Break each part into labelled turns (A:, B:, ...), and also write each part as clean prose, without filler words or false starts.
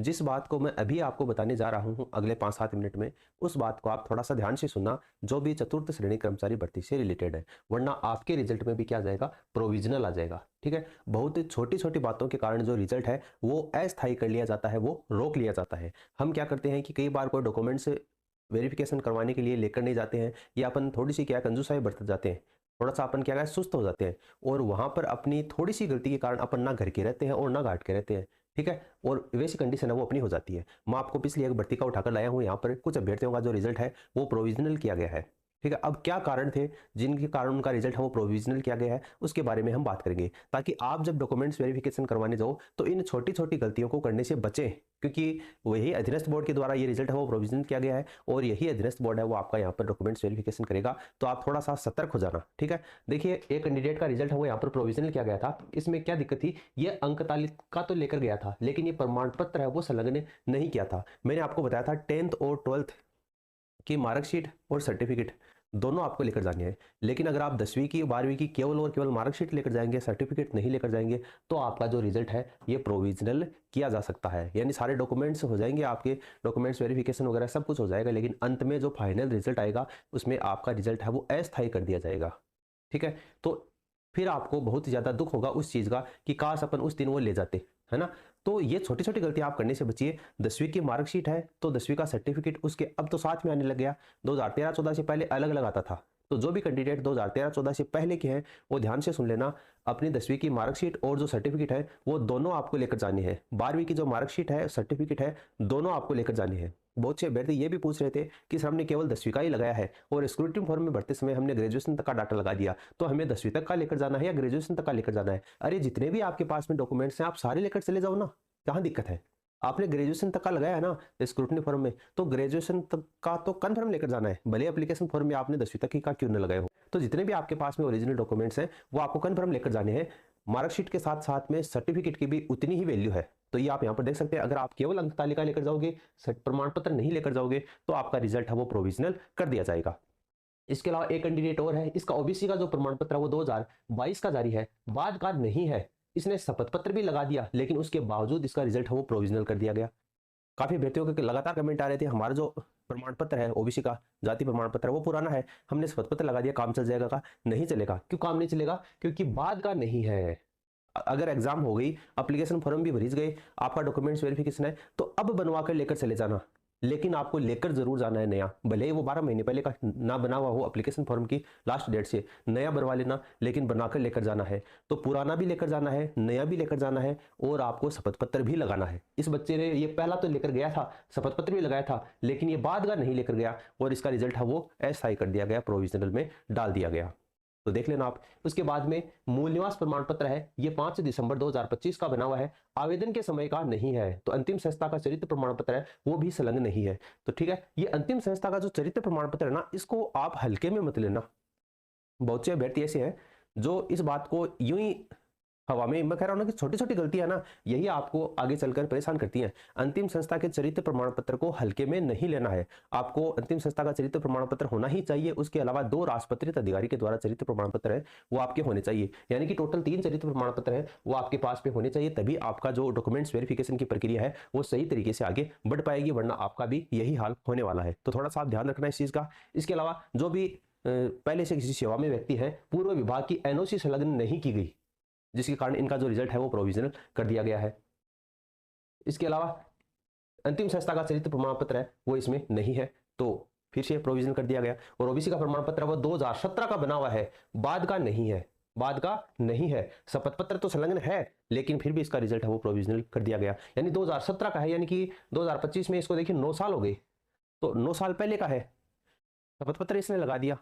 A: जिस बात को मैं अभी आपको बताने जा रहा हूँ अगले 5-7 मिनट में, उस बात को आप थोड़ा सा ध्यान से सुनना, जो भी चतुर्थ श्रेणी कर्मचारी भर्ती से रिलेटेड है, वरना आपके रिजल्ट में भी क्या आ जाएगा, प्रोविजनल आ जाएगा। ठीक है, बहुत छोटी छोटी बातों के कारण जो रिजल्ट है वो अस्थायी कर लिया जाता है, वो रोक लिया जाता है। हम क्या करते हैं कि कई बार कोई डॉक्यूमेंट्स वेरिफिकेशन करवाने के लिए लेकर नहीं जाते हैं, या अपन थोड़ी सी क्या कंजूसाई बरत जाते हैं, थोड़ा सा अपन क्या है सुस्त हो जाते हैं, और वहां पर अपनी थोड़ी सी गलती के कारण अपन ना घर के रहते हैं और ना घाट के रहते हैं। ठीक है, और वैसी कंडीशन है वो अपनी हो जाती है। मैं आपको पिछली एक भर्ती का उठाकर लाया हूँ, यहाँ पर कुछ अभ्यर्थियों का जो रिजल्ट है वो प्रोविजनल किया गया है। ठीक है, अब क्या कारण थे जिनके कारण उनका रिजल्ट है वो प्रोविजनल किया गया है, उसके बारे में हम बात करेंगे, ताकि आप जब डॉक्यूमेंट्स वेरिफिकेशन करवाने जाओ तो इन छोटी छोटी गलतियों को करने से बचें, क्योंकि वही अधीनस्थ बोर्ड के द्वारा ये रिजल्ट है वो प्रोविजनल किया गया है, और यही अधीनस्थ बोर्ड है वो आपका यहाँ पर डॉक्यूमेंट्स वेरिफिकेशन करेगा। तो आप थोड़ा सा सतर्क हो जाना। ठीक है, देखिए एक कैंडिडेट का रिजल्ट है वो यहाँ पर प्रोविजनल किया गया था। इसमें क्या दिक्कत थी, ये अंक तालिका तो लेकर गया था, लेकिन ये प्रमाण पत्र है वो संलग्न नहीं किया था। मैंने आपको बताया था 10th और 12th की मार्कशीट और सर्टिफिकेट दोनों आपको लेकर जानी है, लेकिन अगर आप 10वीं की 12वीं की केवल और केवल मार्कशीट लेकर जाएंगे, सर्टिफिकेट नहीं लेकर जाएंगे, तो आपका जो रिजल्ट है ये प्रोविजनल किया जा सकता है। यानी सारे डॉक्यूमेंट्स हो जाएंगे, आपके डॉक्यूमेंट्स वेरिफिकेशन वगैरह सब कुछ हो जाएगा, लेकिन अंत में जो फाइनल रिजल्ट आएगा उसमें आपका रिजल्ट है वो अस्थायी कर दिया जाएगा। ठीक है, तो फिर आपको बहुत ज़्यादा दुख होगा उस चीज़ का कि काश अपन उस दिन वो ले जाते, है ना। तो ये छोटी छोटी गलतियां आप करने से बचिए। 10वीं की मार्कशीट है तो 10वीं का सर्टिफिकेट उसके अब तो साथ में आने लग गया, 2013-14 से पहले अलग अलग आता था। तो जो भी कैंडिडेट 2013-14 से पहले के हैं वो ध्यान से सुन लेना, अपनी 10वीं की मार्कशीट और जो सर्टिफिकेट है वो दोनों आपको लेकर जानी है। 12वीं की जो मार्कशीट है सर्टिफिकेट है दोनों आपको लेकर जानी है। बहुत से अभ्यर्थी ये भी पूछ रहे थे कि सर हमने केवल 10वीं का ही लगाया है और स्क्रूटनी फॉर्म में भरते समय हमने ग्रेजुएशन तक का डाटा लगा दिया, तो हमें 10वीं तक का लेकर जाना है या ग्रेजुएशन तक का लेकर जाना है। अरे जितने भी आपके पास में डॉक्यूमेंट्स हैं आप सारे लेकर चले जाओ ना, कहाँ दिक्कत है। आपने ग्रेजुएशन तक का लगाया है ना स्क्रूटनी फॉर्म में, तो ग्रेजुएशन तक का तो कन्फर्म लेकर जाना है, भले एप्लीकेशन फॉर्म में आपने 10वीं तक ही का क्यों न लगाए हो। तो जितने भी आपके पास में ओरिजिनल डॉक्यूमेंट्स हैं वो आपको कन्फर्म लेकर जाने हैं। मार्कशीट के साथ साथ में सर्टिफिकेट की भी उतनी ही वैल्यू है। तो ये आप यहाँ पर देख सकते हैं, अगर आप केवल अंक तालिका लेकर जाओगे, प्रमाण पत्र नहीं लेकर जाओगे, तो आपका रिजल्ट है वो प्रोविजनल कर दिया जाएगा। इसके अलावा एक कैंडिडेट और है, इसका ओबीसी का जो प्रमाण पत्र है वो 2022 का जारी है, बाद का नहीं है। इसने शपथ पत्र भी लगा दिया, लेकिन उसके बावजूद इसका रिजल्ट है वो प्रोविजनल कर दिया गया। काफी अभ्यर्थियों के लगातार कमेंट आ रहे थे, हमारा जो प्रमाण पत्र है ओबीसी का जाति प्रमाण पत्र है वो पुराना है, हमने शपथ पत्र लगा दिया, काम चल जाएगा का। नहीं चलेगा। क्यों काम नहीं चलेगा? क्योंकि बाद का नहीं है। अगर एग्जाम हो गई, एप्लीकेशन फॉर्म भी भर गए, आपका डॉक्यूमेंट्स वेरिफिकेशन है, तो अब बनवा कर लेकर चले जाना, लेकिन आपको लेकर जरूर जाना है नया, भले ही वो 12 महीने पहले का ना बना हुआ हो एप्लीकेशन फॉर्म की लास्ट डेट से, नया बनवा लेना, लेकिन बनाकर लेकर जाना है। तो पुराना भी लेकर जाना है, नया भी लेकर जाना है, और आपको शपथ पत्र भी लगाना है। इस बच्चे ने ये पहला तो लेकर गया था, शपथ पत्र भी लगाया था, लेकिन ये बाद का नहीं लेकर गया, और इसका रिजल्ट है वो अस्थायी कर दिया गया, प्रोविजनल में डाल दिया गया। तो देख लेना आप। उसके बाद में मूल निवास प्रमाण पत्र है, ये 5 दिसंबर 2025 का बना हुआ है, आवेदन के समय का नहीं है। तो अंतिम संस्था का चरित्र प्रमाण पत्र है वो भी संलग्न नहीं है। तो ठीक है, ये अंतिम संस्था का जो चरित्र प्रमाण पत्र है ना, इसको आप हल्के में मत लेना। बहुत से अभ्यर्थी ऐसे हैं जो इस बात को यूं ही हवा में, मैं कह रहा हूं ना कि छोटी छोटी गलतियां ना यही आपको आगे चलकर परेशान करती हैं। अंतिम संस्था के चरित्र प्रमाण पत्र को हल्के में नहीं लेना है। आपको अंतिम संस्था का चरित्र प्रमाण पत्र होना ही चाहिए। उसके अलावा 2 राजपत्रित अधिकारी के द्वारा चरित्र प्रमाण पत्र है वो आपके होने चाहिए, यानी कि टोटल 3 चरित्र प्रमाण पत्र है वो आपके पास में होने चाहिए, तभी आपका जो डॉक्यूमेंट्स वेरिफिकेशन की प्रक्रिया है वो सही तरीके से आगे बढ़ पाएगी, वरना आपका भी यही हाल होने वाला है। तो थोड़ा सा आप ध्यान रखना इस चीज का। इसके अलावा जो भी पहले से किसी सेवा में व्यक्ति है, पूर्व विभाग की एनओसी संलग्न नहीं की गई, जिसके कारण इनका जो रिजल्ट है वो प्रोविजनल कर दिया गया है। इसके अलावा अंतिम संस्था का चरित्र प्रमाण पत्र है वो इसमें नहीं है, तो फिर से प्रोविजनल कर दिया गया। और ओबीसी का प्रमाण पत्र वो 2017 का बना हुआ है, बाद का नहीं है, बाद का नहीं है। शपथ पत्र तो संलग्न है, लेकिन फिर भी इसका रिजल्ट है वो प्रोविजनल कर दिया गया, यानी 2017 का है, यानी कि 2025 में इसको देखिए 9 साल हो गए, तो 9 साल पहले का है। शपथ पत्र इसने लगा दिया,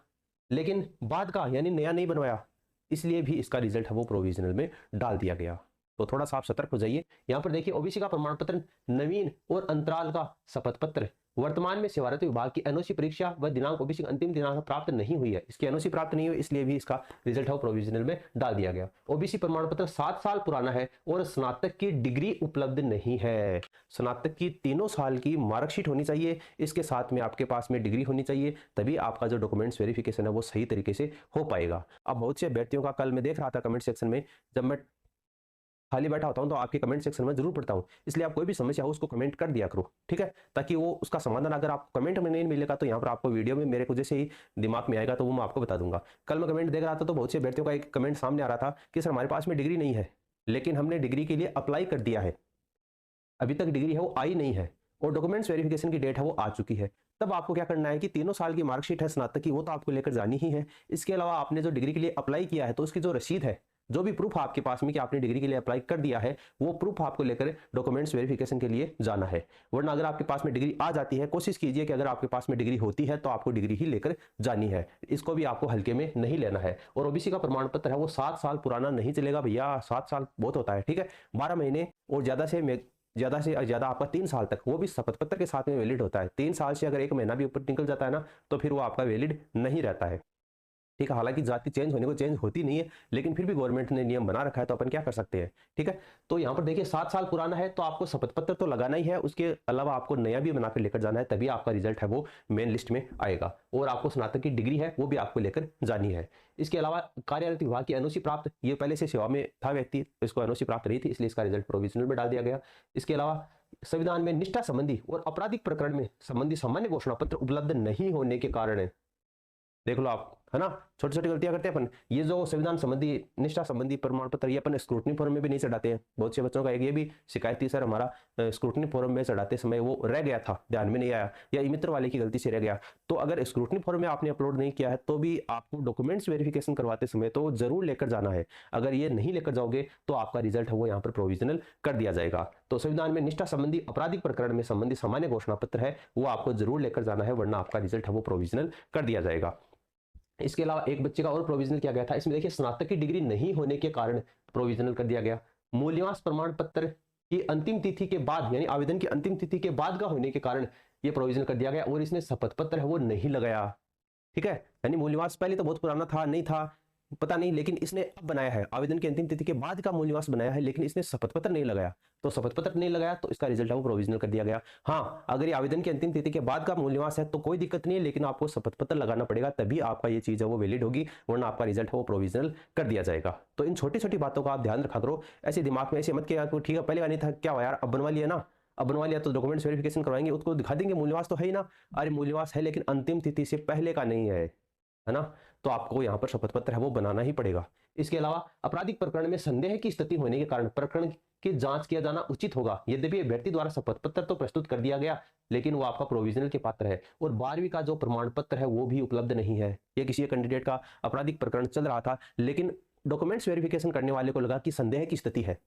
A: लेकिन बाद का यानी नया नहीं बनवाया, इसलिए भी इसका रिजल्ट है वो प्रोविजनल में डाल दिया गया। तो थोड़ा सा आप सतर्क हो जाइए। यहाँ पर देखिए ओबीसी का प्रमाण पत्र नवीन और अंतराल का शपथ पत्र, वर्तमान में सेवारत विभाग की एनओसी परीक्षा व दिनांक ओबीसी अंतिम दिनांक प्राप्त नहीं हुई है, इसकी एनओसी प्राप्त नहीं हुई, इसलिए भी इसका रिजल्ट है प्रोविजनल में डाल दिया गया। ओबीसी प्रमाण पत्र 7 साल पुराना है और स्नातक की डिग्री उपलब्ध नहीं है। स्नातक की 3 साल की मार्कशीट होनी चाहिए, इसके साथ में आपके पास में डिग्री होनी चाहिए, तभी आपका जो डॉक्यूमेंट्स वेरिफिकेशन है वो सही तरीके से हो पाएगा। अब बहुत से अभ्यर्थियों का कल मैं देख रहा था कमेंट सेक्शन में, जब मैं खाली बैठा होता हूँ तो आपके कमेंट सेक्शन में जरूर पढ़ता हूँ, इसलिए आप कोई भी समस्या हो उसको कमेंट कर दिया करो, ठीक है, ताकि वो उसका समाधान अगर आपको कमेंट में नहीं मिलेगा तो यहाँ पर आपको वीडियो में मेरे को जैसे ही दिमाग में आएगा तो वो मैं आपको बता दूंगा। कल मैं कमेंट देख रहा था तो बहुत से अभ्यर्थियों का एक कमेंट सामने आ रहा था कि सर हमारे पास में डिग्री नहीं है, लेकिन हमने डिग्री के लिए अप्लाई कर दिया है, अभी तक डिग्री है वो आई नहीं है और डॉक्यूमेंट्स वेरिफिकेशन की डेट है वो आ चुकी है। तब आपको क्या करना है कि 3 साल की मार्कशीट है स्नातक की वो तो आपको लेकर जानी ही है। इसके अलावा आपने जो डिग्री के लिए अप्लाई किया है तो उसकी जो रसीद है, जो भी प्रूफ आपके पास में कि आपने डिग्री के लिए अप्लाई कर दिया है, वो प्रूफ आपको लेकर डॉक्यूमेंट्स वेरिफिकेशन के लिए जाना है। वरना अगर आपके पास में डिग्री आ जाती है, कोशिश कीजिए कि अगर आपके पास में डिग्री होती है तो आपको डिग्री ही लेकर जानी है, इसको भी आपको हल्के में नहीं लेना है। और ओबीसी का प्रमाण पत्र है वो 7 साल पुराना नहीं चलेगा भैया, 7 साल बहुत होता है, ठीक है, 12 महीने और ज्यादा से ज्यादा आपका 3 साल तक, वो भी शपथ पत्र के साथ में वैलिड होता है। 3 साल से अगर 1 महीना भी ऊपर निकल जाता है ना तो फिर वो आपका वैलिड नहीं रहता है, ठीक है। हालांकि जाति चेंज होने को चेंज होती नहीं है, लेकिन फिर भी गवर्नमेंट ने नियम बना रखा है तो अपन क्या कर सकते हैं, ठीक है। तो यहाँ पर देखिए 7 साल पुराना है तो आपको शपथ पत्र तो लगाना ही है, उसके अलावा आपको नया भी बना कर लेकर जाना है, तभी आपका रिजल्ट है वो मेन लिस्ट में आएगा। और आपको स्नातक की डिग्री है वो भी आपको लेकर जानी है। इसके अलावा कार्यरत विभाग की एनओसी प्राप्त, ये पहले से सेवा में था व्यक्ति, इसको एनओसी प्राप्त रही थी इसलिए इसका रिजल्ट प्रोविजनल में डाल दिया गया। इसके अलावा संविधान में निष्ठा संबंधी और आपराधिक प्रकरण में संबंधी सामान्य घोषणा पत्र उपलब्ध नहीं होने के कारण, देख लो आप, है ना, छोटी छोटी गलतियां करते हैं अपन। ये जो संविधान संबंधी निष्ठा संबंधी प्रमाण पत्र ये अपन स्क्रूटनी फॉर्म में भी नहीं चढ़ाते हैं। बहुत से बच्चों का एक ये भी शिकायत थी सर हमारा स्क्रूटनी फॉर्म में चढ़ाते समय वो रह गया था, ध्यान में नहीं आया, या ई मित्र वाले की गलती से रह गया। तो अगर स्क्रूटनी फॉर्म में आपने अपलोड नहीं किया है तो भी आपको डॉक्यूमेंट्स वेरिफिकेशन करवाते समय तो जरूर लेकर जाना है। अगर ये नहीं लेकर जाओगे तो आपका रिजल्ट है वो यहाँ पर प्रोविजनल कर दिया जाएगा। तो संविधान में निष्ठा संबंधी आपराधिक प्रकरण में संबंधी सामान्य घोषणा पत्र है वो आपको जरूर लेकर जाना है, वरना आपका रिजल्ट है वो प्रोविजनल कर दिया जाएगा। इसके अलावा एक बच्चे का और प्रोविजनल किया गया था, इसमें देखिए स्नातक की डिग्री नहीं होने के कारण प्रोविजनल कर दिया गया। मूल्यवान प्रमाण पत्र की अंतिम तिथि के बाद, यानी आवेदन की अंतिम तिथि के बाद का होने के कारण यह प्रोविजनल कर दिया गया। और इसने शपथ पत्र है वो नहीं लगाया, ठीक है, यानी मूल्यवान पहले तो बहुत पुराना था, नहीं था पता नहीं, लेकिन इसने अब बनाया है, आवेदन की अंतिम तिथि के बाद का मूल्यवास बनाया है, लेकिन इसने शपथ पत्र नहीं लगाया। तो शपथ पत्र नहीं लगाया तो इसका रिजल्ट है वो प्रोविजनल कर दिया गया। हाँ, अगर ये आवेदन की अंतिम तिथि के बाद का मूल्यवास है तो कोई दिक्कत नहीं है, लेकिन आपको शपथ पत्र लगाना पड़ेगा, तभी आपका ये चीज है वो वैलिड होगी, वरना आपका रिजल्ट है वो प्रोविजनल कर दिया जाएगा। तो इन छोटी छोटी बातों का आप ध्यान रखा करो, ऐसे दिमाग में ऐसे मत किया ठीक है पहले का नहीं था, क्या हुआ यार अब बनवा लिया ना, अब बनवा लिया तो डॉक्यूमेंट्स वेरिफिकेशन करवाएंगे, उसको दिखा देंगे मूल्यवास तो है ही ना। अरे मूल्यवास है लेकिन अंतिम तिथि से पहले का नहीं है ना, तो आपको यहाँ पर शपथ पत्र है वो बनाना ही पड़ेगा। इसके अलावा आपराधिक प्रकरण में संदेह की स्थिति होने के कारण प्रकरण की जांच किया जाना उचित होगा। यद्यपि अभ्यर्थी द्वारा शपथ पत्र तो प्रस्तुत कर दिया गया, लेकिन वो आपका प्रोविजनल के पात्र है और 12वीं का जो प्रमाण पत्र है वो भी उपलब्ध नहीं है। ये किसी कैंडिडेट का आपराधिक प्रकरण चल रहा था, लेकिन डॉक्यूमेंट्स वेरिफिकेशन करने वाले को लगा कि संदेह की स्थिति है,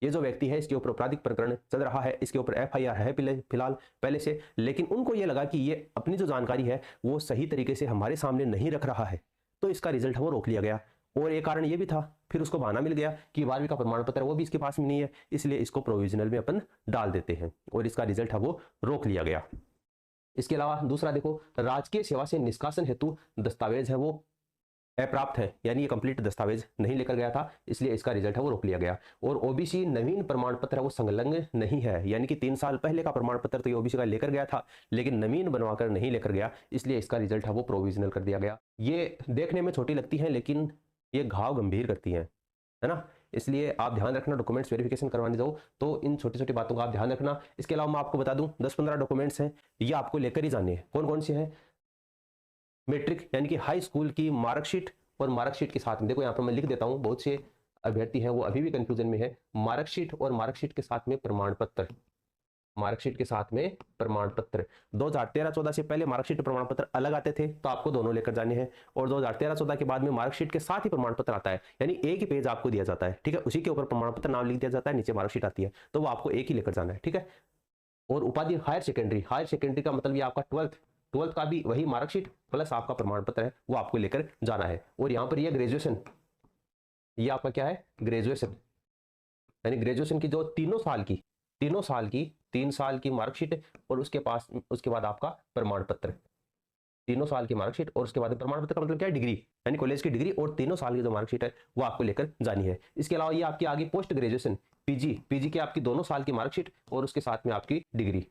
A: ये जो व्यक्ति है इसके ऊपर आपराधिक प्रकरण चल रहा है, इसके ऊपर एफआईआर है फिलहाल पहले से, लेकिन उनको ये लगा कि ये अपनी जो जानकारी है वो सही तरीके से हमारे सामने नहीं रख रहा है, तो इसका रिजल्ट है वो रोक लिया गया। और एक कारण ये भी था, फिर उसको बहाना मिल गया कि 12वीं का प्रमाण पत्र वो भी इसके पास में नहीं है, इसलिए इसको प्रोविजनल में अपन डाल देते हैं और इसका रिजल्ट है वो रोक लिया गया। इसके अलावा दूसरा देखो, राजकीय सेवा से निष्कासन हेतु दस्तावेज है वो अप्राप्त है, यानी ये कंप्लीट दस्तावेज नहीं लेकर गया था, इसलिए इसका रिजल्ट है वो रोक लिया गया। और ओबीसी नवीन प्रमाण पत्र है वो संलग्न नहीं है, यानी कि 3 साल पहले का प्रमाण पत्र तो ये ओबीसी का लेकर गया था, लेकिन नवीन बनवाकर नहीं लेकर गया, इसलिए इसका रिजल्ट है वो प्रोविजनल कर दिया गया। ये देखने में छोटी लगती है लेकिन ये घाव गंभीर करती है ना, इसलिए आप ध्यान रखना डॉक्यूमेंट्स वेरिफिकेशन करवाने जाओ तो इन छोटी छोटी बातों का आप ध्यान रखना। इसके अलावा मैं आपको बता दूं 10-15 डॉक्यूमेंट्स हैं, ये आपको लेकर ही जाने हैं। कौन कौन से हैं? मैट्रिक यानी कि हाई स्कूल की मार्कशीट, और मार्कशीट के साथ में देखो यहाँ पर मैं लिख देता हूँ, बहुत से अभ्यर्थी हैं वो अभी भी कंफ्यूजन में है, मार्कशीट और मार्कशीट के साथ में प्रमाण पत्र, मार्कशीट के साथ में प्रमाण पत्र। 2013-14 से पहले मार्कशीट प्रमाण पत्र अलग आते थे तो आपको दोनों लेकर जाने हैं, और 2013-14 के बाद में मार्कशीट के साथ ही प्रमाण पत्र आता है, यानी एक ही पेज आपको दिया जाता है, ठीक है, उसी के ऊपर प्रमाण पत्र नाम लिख दिया जाता है, नीचे मार्कशीट आती है, तो वो आपको एक ही लेकर जाना है, ठीक है। और उपाधि हायर सेकेंडरी का मतलब ये आपका 12th का भी वही मार्कशीट प्लस आपका प्रमाण पत्र है वो आपको लेकर जाना है। और यहाँ पर ये ग्रेजुएशन, ये आपका क्या है, ग्रेजुएशन, यानी ग्रेजुएशन की जो 3 साल की मार्कशीट और उसके बाद आपका प्रमाण पत्र, 3 साल की मार्कशीट और उसके बाद प्रमाण पत्र का मतलब क्या है, डिग्री, यानी कॉलेज की डिग्री, और 3 साल की जो मार्कशीट है वो आपको लेकर जानी है। इसके अलावा ये आपकी आगे पोस्ट ग्रेजुएशन पीजी की आपकी 2 साल की मार्कशीट और उसके साथ में आपकी डिग्री,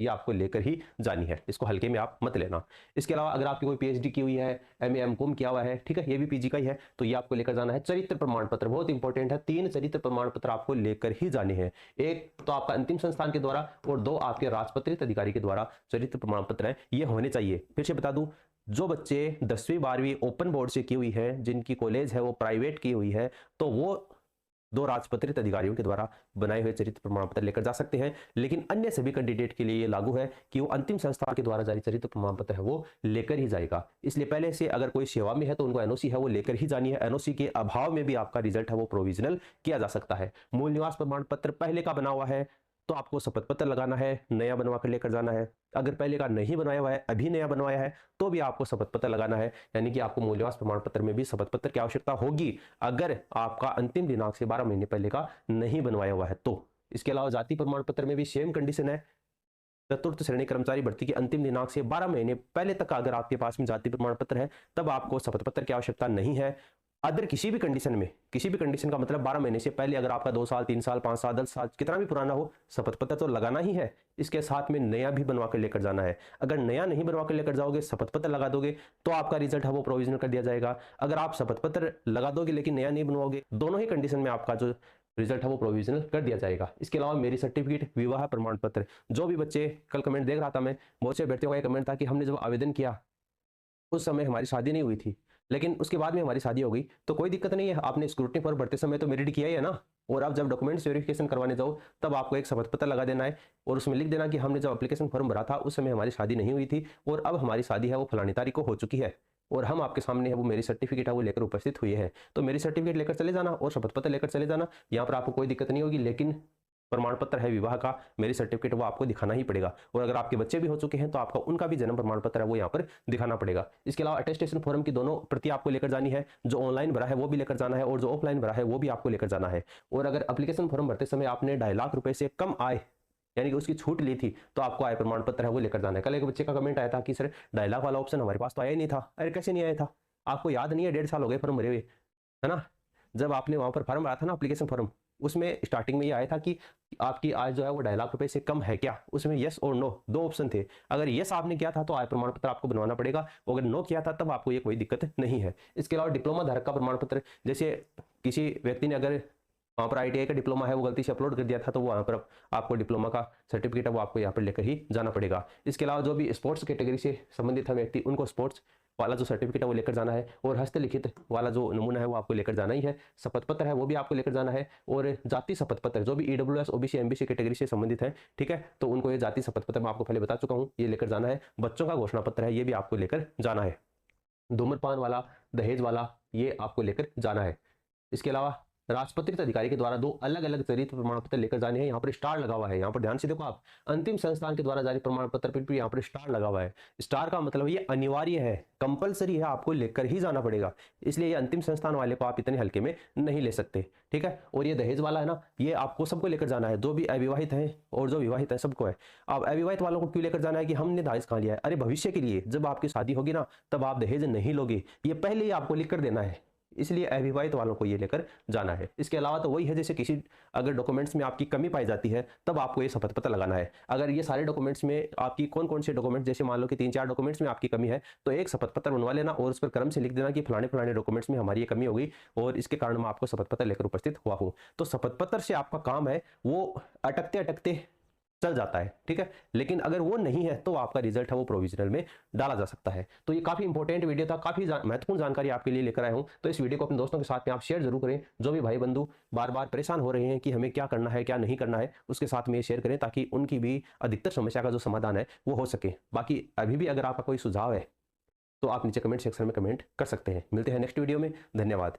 A: ये आपको लेकर ही जानी है, इसको हल्के में आप मत लेना। इसके अलावा अगर आपकी कोई पीएचडी की हुई है, एमए एमकॉम किया हुआ है, ठीक है, ये भी पीजी का ही है, तो ये आपको लेकर जाना है। चरित्र प्रमाण पत्र बहुत इंपॉर्टेंट है, 3 चरित्र प्रमाण पत्र आपको लेकर ही जाने हैं। एक तो आपका अंतिम संस्थान के द्वारा और 2 आपके राजपत्रित अधिकारी के द्वारा चरित्र प्रमाण पत्र है, ये होने चाहिए। फिर से बता दूं, जो बच्चे 10वीं 12वीं ओपन बोर्ड से की हुई है, जिनकी कॉलेज है वो प्राइवेट की हुई है, तो वो 2 राजपत्रित अधिकारियों के द्वारा बनाए हुए चरित्र प्रमाण पत्र लेकर जा सकते हैं। लेकिन अन्य सभी कैंडिडेट के लिए ये लागू है कि वो अंतिम संस्थान के द्वारा जारी चरित्र प्रमाण पत्र है वो लेकर ही जाएगा। इसलिए पहले से अगर कोई सेवा में है तो उनको एनओसी है वो लेकर ही जानी है। एनओसी के अभाव में भी आपका रिजल्ट है वो प्रोविजनल किया जा सकता है। मूल निवास प्रमाण पत्र पहले का बना हुआ है तो आपको शपथ पत्र लगाना है, नया बनवा कर लेकर जाना है। अगर पहले का नहीं बनवाया हुआ है, अभी नया बनवाया है, तो भी आपको शपथ पत्र लगाना है। यानी कि आपको मूल निवास प्रमाण पत्र में भी शपथ पत्र की आवश्यकता होगी अगर आपका अंतिम दिनांक से 12 महीने पहले का नहीं बनवाया हुआ है तो। इसके अलावा जाति प्रमाण पत्र में भी सेम कंडीशन है। चतुर्थ श्रेणी कर्मचारी भर्ती के अंतिम दिनांक से 12 महीने पहले तक अगर आपके पास में जाति प्रमाण पत्र है तब आपको शपथ पत्र की आवश्यकता नहीं है। अदर किसी भी कंडीशन में, किसी भी कंडीशन का मतलब 12 महीने से पहले अगर आपका 2 साल 3 साल 5 साल 10 साल कितना भी पुराना हो, शपथ पत्र तो लगाना ही है। इसके साथ में नया भी बनवा कर लेकर जाना है। अगर नया नहीं बनवा कर लेकर जाओगे, शपथ पत्र लगा दोगे तो आपका रिजल्ट है वो प्रोविजनल कर दिया जाएगा। अगर आप शपथ पत्र लगा दोगे लेकिन नया नहीं बनवाओगे, दोनों ही कंडीशन में आपका जो रिजल्ट है वो प्रोविजनल कर दिया जाएगा। इसके अलावा मेरी सर्टिफिकेट, विवाह प्रमाण पत्र, जो भी बच्चे, कल कमेंट देख रहा था मैं, बहुत से अभ्यर्थियों का एक कमेंट था कि हमने जब आवेदन किया उस समय हमारी शादी नहीं हुई थी, लेकिन उसके बाद में हमारी शादी हो गई, तो कोई दिक्कत नहीं है, आपने स्क्रूटनी फॉर्म भरते समय तो मेरिट किया ही है ना। और अब जब डॉक्यूमेंट्स वेरिफिकेशन करवाने जाओ तब आपको एक शपथ पत्र लगा देना है और उसमें लिख देना कि हमने जब एप्लीकेशन फॉर्म भरा था उस समय हमारी शादी नहीं हुई थी और अब हमारी शादी है वो फलानी तारीख को हो चुकी है और हम आपके सामने है वो मेरी सर्टिफिकेट है वो लेकर उपस्थित हुए हैं। तो मेरी सर्टिफिकेट लेकर चले जाना और शपथ पत्र लेकर चले जाना, यहाँ पर आपको कोई दिक्कत नहीं होगी। लेकिन प्रमाण पत्र है विवाह का, मेरी सर्टिफिकेट वो आपको दिखाना ही पड़ेगा। और अगर आपके बच्चे भी हो चुके हैं तो आपका उनका भी जन्म प्रमाण पत्र है वो यहाँ पर दिखाना पड़ेगा। इसके अलावा अटेस्टेशन फॉर्म की दोनों प्रति आपको लेकर जानी है, जो ऑनलाइन भरा है वो भी लेकर जाना है और जो ऑफलाइन भरा है वो भी आपको लेकर जाना है। और अगर एप्लीकेशन फॉर्म भरते समय आपने 2.5 लाख रुपए से कम आय यानी कि उसकी छूट ली थी तो आपको आय प्रमाण पत्र है वो लेकर जाना है। कल एक बच्चे का कमेंट आया था कि सर 2.5 लाख वाला ऑप्शन हमारे पास तो आया ही नहीं था। अरे कैसे नहीं आया था, आपको याद नहीं है? 1.5 साल हो गए फॉर्म भरे हुए, है ना। जब आपने वहां पर फॉर्म भरा था ना एप्लीकेशन फॉर्म, उसमें स्टार्टिंग में ये आया था कि आपकी आय जो है वो 2.5 लाख रुपए से कम है क्या, उसमें यस और नो 2 ऑप्शन थे। अगर यस आपने किया था तो आय प्रमाण पत्र आपको बनवाना पड़ेगा, अगर नो किया था तब आपको ये कोई दिक्कत नहीं है। इसके अलावा डिप्लोमा धारक का प्रमाण पत्र, जैसे किसी व्यक्ति ने अगर वहाँ पर आईटीआई का डिप्लोमा है वो गलती से अपलोड कर दिया था तो वहाँ पर आपको डिप्लोमा का सर्टिफिकेट है वो आपको यहाँ पर लेकर ही जाना पड़ेगा। इसके अलावा जो भी स्पोर्ट्स कैटेगरी से संबंधित है व्यक्ति, उनको स्पोर्ट्स वाला जो सर्टिफिकेट है वो लेकर जाना है और हस्तलिखित वाला जो नमूना है वो आपको लेकर जाना ही है। शपथ पत्र है वो भी आपको लेकर जाना है और जाति शपथ पत्र जो भी ईडब्ल्यूएस ओबीसी एमबीसी कैटेगरी से संबंधित है, ठीक है, तो उनको ये जाति शपथ पत्र मैं आपको पहले बता चुका हूँ, ये लेकर जाना है। बच्चों का घोषणा पत्र है ये भी आपको लेकर जाना है। धूम्रपान वाला, दहेज वाला, ये आपको लेकर जाना है। इसके अलावा राजपत्रित अधिकारी के द्वारा 2 अलग अलग चरित्र प्रमाण पत्र लेकर जाने हैं। यहाँ पर स्टार लगा हुआ है, यहाँ पर ध्यान से देखो आप, अंतिम संस्थान के द्वारा जारी प्रमाण पत्र पर भी यहाँ पर स्टार लगा हुआ है। स्टार का मतलब ये अनिवार्य है, कंपलसरी है, आपको लेकर ही जाना पड़ेगा। इसलिए ये अंतिम संस्थान वाले को आप इतने हल्के में नहीं ले सकते, ठीक है। और ये दहेज वाला है ना, ये आपको सबको लेकर जाना है, जो भी अविवाहित है और जो विवाहित है सबको है। अब अविवाहित वालों को क्यों लेकर जाना है कि हमने दहेज कहाँ लिया है? अरे भविष्य के लिए, जब आपकी शादी होगी ना तब आप दहेज नहीं लोगे, ये पहले ही आपको लिख कर देना है, इसलिए अविवाहित वालों को ये लेकर जाना है। इसके अलावा तो वही है, जैसे किसी अगर डॉक्यूमेंट्स में आपकी कमी पाई जाती है तब आपको ये शपथ पत्र लगाना है। अगर ये सारे डॉक्यूमेंट्स में आपकी कौन कौन से डॉक्यूमेंट्स, जैसे मान लो कि 3-4 डॉक्यूमेंट्स में आपकी कमी है तो एक शपथ पत्र बनवा लेना और उस पर क्रम से लिख देना कि फलाने फलाने डॉक्यूमेंट्स में हमारी ये कमी होगी और इसके कारण मैं आपको शपथ पत्र लेकर उपस्थित हुआ हूँ। तो शपथ पत्र से आपका काम है वो अटकते अटकते चल जाता है, ठीक है। लेकिन अगर वो नहीं है तो आपका रिजल्ट है वो प्रोविजनल में डाला जा सकता है। तो ये काफी इंपॉर्टेंट वीडियो था, काफी महत्वपूर्ण जानकारी आपके लिए लेकर आया हूं। तो इस वीडियो को अपने दोस्तों के साथ में आप शेयर जरूर करें। जो भी भाई बंधु बार बार परेशान हो रहे हैं कि हमें क्या करना है क्या नहीं करना है, उसके साथ में ये शेयर करें ताकि उनकी भी अधिकतर समस्या का जो समाधान है वो हो सके। बाकी अभी भी अगर आपका कोई सुझाव है तो आप नीचे कमेंट सेक्शन में कमेंट कर सकते हैं। मिलते हैं नेक्स्ट वीडियो में, धन्यवाद।